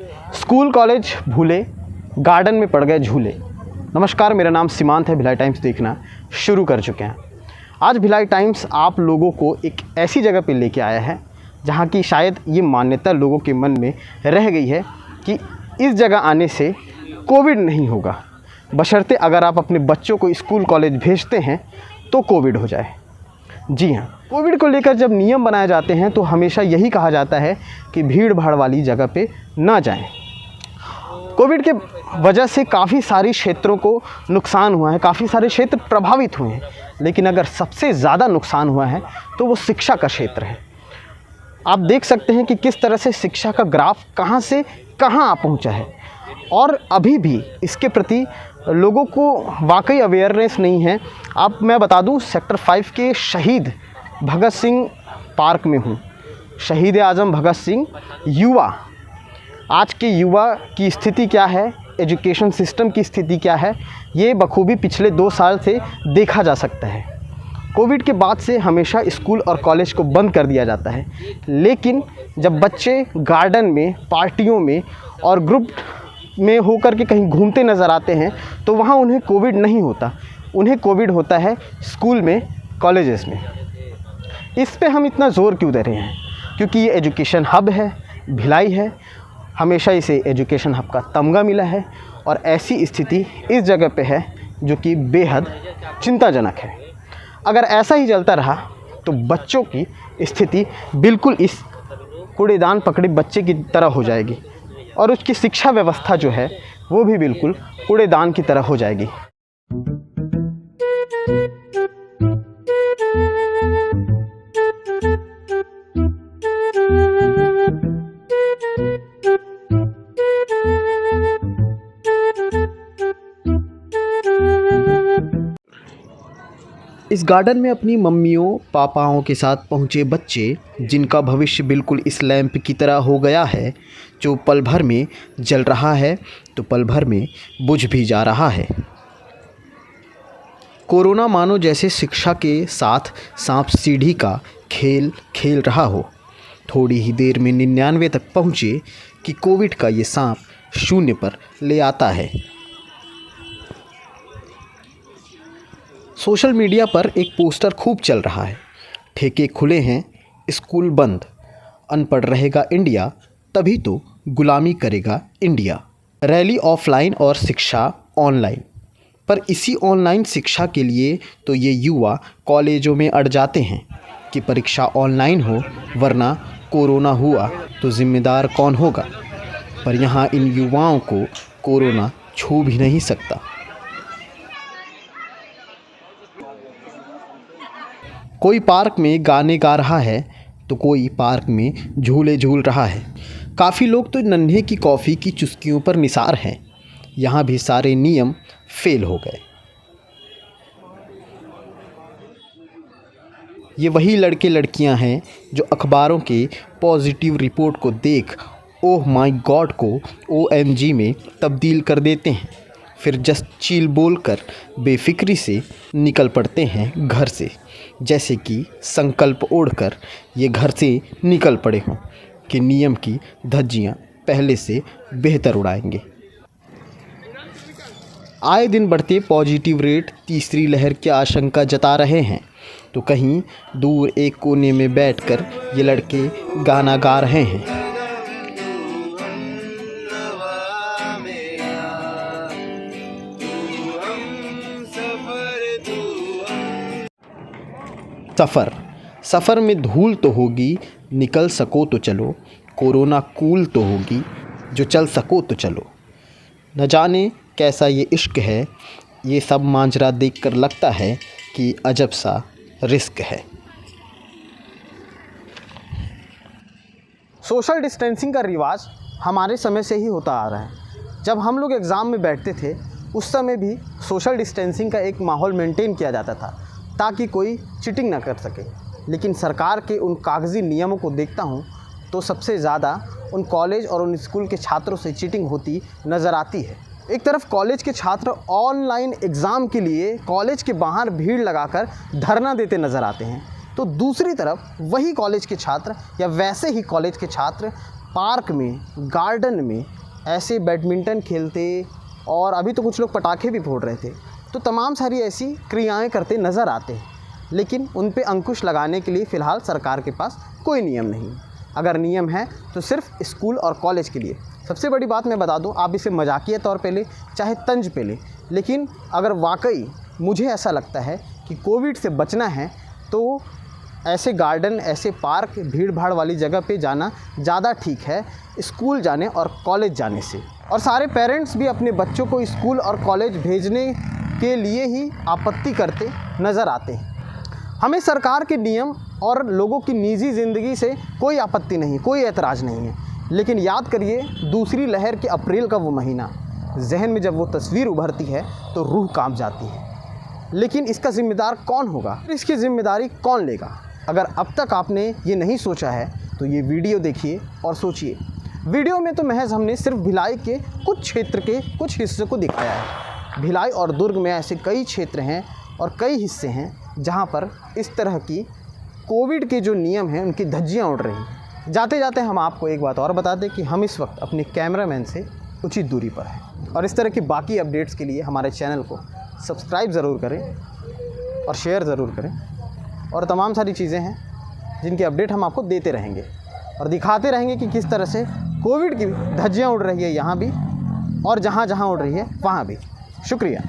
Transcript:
School college भूले, garden में पड़ गए झूले। नमस्कार, मेरा नाम सीमांत है। भिलाई टाइम्स देखना शुरू कर चुके हैं। आज भिलाई टाइम्स आप लोगों को एक ऐसी जगह पे लेके आया है जहाँ की शायद ये मान्यता लोगों के मन में रह गई है कि इस जगह आने से कोविड नहीं होगा, बशर्ते अगर आप अपने बच्चों को स्कूल कॉलेज भेजते हैं तो कोविड हो जाए। जी हाँ, कोविड को लेकर जब नियम बनाए जाते हैं तो हमेशा यही कहा जाता है कि भीड़ भाड़ वाली जगह पे ना जाएं। कोविड के वजह से काफ़ी सारी क्षेत्रों को नुकसान हुआ है, काफ़ी सारे क्षेत्र प्रभावित हुए हैं, लेकिन अगर सबसे ज़्यादा नुकसान हुआ है तो वो शिक्षा का क्षेत्र है। आप देख सकते हैं कि किस तरह से शिक्षा का ग्राफ कहाँ से कहाँ आ पहुँचा है और अभी भी इसके प्रति लोगों को वाकई अवेयरनेस नहीं है। मैं बता दूं, सेक्टर 5 के शहीद भगत सिंह पार्क में हूँ। शहीद आज़म भगत सिंह युवा, आज के युवा की स्थिति क्या है, एजुकेशन सिस्टम की स्थिति क्या है, ये बखूबी पिछले 2 साल से देखा जा सकता है। कोविड के बाद से हमेशा स्कूल और कॉलेज को बंद कर दिया जाता है, लेकिन जब बच्चे गार्डन में, पार्टियों में और ग्रुप में होकर के कहीं घूमते नज़र आते हैं तो वहाँ उन्हें कोविड नहीं होता, उन्हें कोविड होता है स्कूल में, कॉलेजेस में। इस पे हम इतना ज़ोर क्यों दे रहे हैं? क्योंकि ये एजुकेशन हब है, भिलाई है, हमेशा इसे एजुकेशन हब का तमगा मिला है और ऐसी स्थिति इस जगह पे है जो कि बेहद चिंताजनक है। अगर ऐसा ही चलता रहा तो बच्चों की स्थिति बिल्कुल इस कूड़ेदान पकड़े बच्चे की तरह हो जाएगी और उसकी शिक्षा व्यवस्था जो है वो भी बिल्कुल कूड़ेदान की तरह हो जाएगी। इस गार्डन में अपनी मम्मियों पापाओं के साथ पहुँचे बच्चे, जिनका भविष्य बिल्कुल इस लैंप की तरह हो गया है जो पल भर में जल रहा है तो पल भर में बुझ भी जा रहा है। कोरोना मानो जैसे शिक्षा के साथ सांप सीढ़ी का खेल खेल रहा हो। थोड़ी ही देर में 99 तक पहुँचे कि कोविड का ये सांप 0 पर ले आता है। सोशल मीडिया पर एक पोस्टर खूब चल रहा है, ठेके खुले हैं, स्कूल बंद, अनपढ़ रहेगा इंडिया, तभी तो गुलामी करेगा इंडिया। रैली ऑफलाइन और शिक्षा ऑनलाइन। पर इसी ऑनलाइन शिक्षा के लिए तो ये युवा कॉलेजों में अड़ जाते हैं कि परीक्षा ऑनलाइन हो, वरना कोरोना हुआ तो जिम्मेदार कौन होगा। पर यहाँ इन युवाओं को कोरोना छू भी नहीं सकता। कोई पार्क में गाने गा रहा है तो कोई पार्क में झूले झूल रहा है। काफ़ी लोग तो नन्हे की कॉफ़ी की चुस्कियों पर निसार हैं। यहाँ भी सारे नियम फेल हो गए। ये वही लड़के लड़कियां हैं जो अखबारों के पॉजिटिव रिपोर्ट को देख ओह माय गॉड को OMG में तब्दील कर देते हैं, फिर जस्ट चिल बोलकर बेफिक्री से निकल पड़ते हैं घर से, जैसे कि संकल्प ओढ़कर ये घर से निकल पड़े हों कि नियम की धज्जियाँ पहले से बेहतर उड़ाएंगे। आए दिन बढ़ते पॉजिटिव रेट तीसरी लहर की आशंका जता रहे हैं तो कहीं दूर एक कोने में बैठकर ये लड़के गाना गा रहे हैं। सफ़र में धूल तो होगी, निकल सको तो चलो, कोरोना कूल तो होगी, जो चल सको तो चलो। न जाने कैसा ये इश्क है, ये सब मांजरा देखकर लगता है कि अजब सा रिस्क है। सोशल डिस्टेंसिंग का रिवाज हमारे समय से ही होता आ रहा है। जब हम लोग एग्ज़ाम में बैठते थे उस समय भी सोशल डिस्टेंसिंग का एक माहौल मेंटेन किया जाता था ताकि कोई चीटिंग ना कर सके। लेकिन सरकार के उन कागज़ी नियमों को देखता हूँ तो सबसे ज़्यादा उन कॉलेज और उन स्कूल के छात्रों से चीटिंग होती नज़र आती है। एक तरफ कॉलेज के छात्र ऑनलाइन एग्ज़ाम के लिए कॉलेज के बाहर भीड़ लगाकर धरना देते नज़र आते हैं, तो दूसरी तरफ वही कॉलेज के छात्र या वैसे ही कॉलेज के छात्र पार्क में, गार्डन में ऐसे बैडमिंटन खेलते और अभी तो कुछ लोग पटाखे भी फोड़ रहे थे। तो तमाम सारी ऐसी क्रियाएं करते नज़र आते हैं, लेकिन उन पे अंकुश लगाने के लिए फ़िलहाल सरकार के पास कोई नियम नहीं। अगर नियम है तो सिर्फ स्कूल और कॉलेज के लिए। सबसे बड़ी बात मैं बता दूं, आप इसे मजाकिया तौर पे ले चाहे तंज पे ले, लेकिन अगर वाकई मुझे ऐसा लगता है कि कोविड से बचना है तो ऐसे गार्डन, ऐसे पार्क, भीड़ भाड़ वाली जगह पे जाना ज़्यादा ठीक है स्कूल जाने और कॉलेज जाने से। और सारे पेरेंट्स भी अपने बच्चों को स्कूल और कॉलेज भेजने के लिए ही आपत्ति करते नज़र आते हैं। हमें सरकार के नियम और लोगों की निजी ज़िंदगी से कोई आपत्ति नहीं, कोई एतराज़ नहीं है, लेकिन याद करिए दूसरी लहर के अप्रैल का वो महीना, जहन में जब वो तस्वीर उभरती है तो रूह कांप जाती है। लेकिन इसका ज़िम्मेदार कौन होगा, इसकी ज़िम्मेदारी कौन लेगा? अगर अब तक आपने ये नहीं सोचा है तो ये वीडियो देखिए और सोचिए। वीडियो में तो महज हमने सिर्फ भिलाई के कुछ क्षेत्र के कुछ हिस्से को दिखाया है। भिलाई और दुर्ग में ऐसे कई क्षेत्र हैं और कई हिस्से हैं जहाँ पर इस तरह की कोविड के जो नियम हैं उनकी धज्जियाँ उड़ रही हैं। जाते जाते हम आपको एक बात और बता दें कि हम इस वक्त अपने कैमरामैन से उचित दूरी पर हैं, और इस तरह की बाकी अपडेट्स के लिए हमारे चैनल को सब्सक्राइब ज़रूर करें और शेयर ज़रूर करें। और तमाम सारी चीज़ें हैं जिनके अपडेट हम आपको देते रहेंगे और दिखाते रहेंगे कि किस तरह से कोविड की धज्जियाँ उड़ रही है यहाँ भी और जहाँ जहाँ उड़ रही है वहाँ भी। शुक्रिया।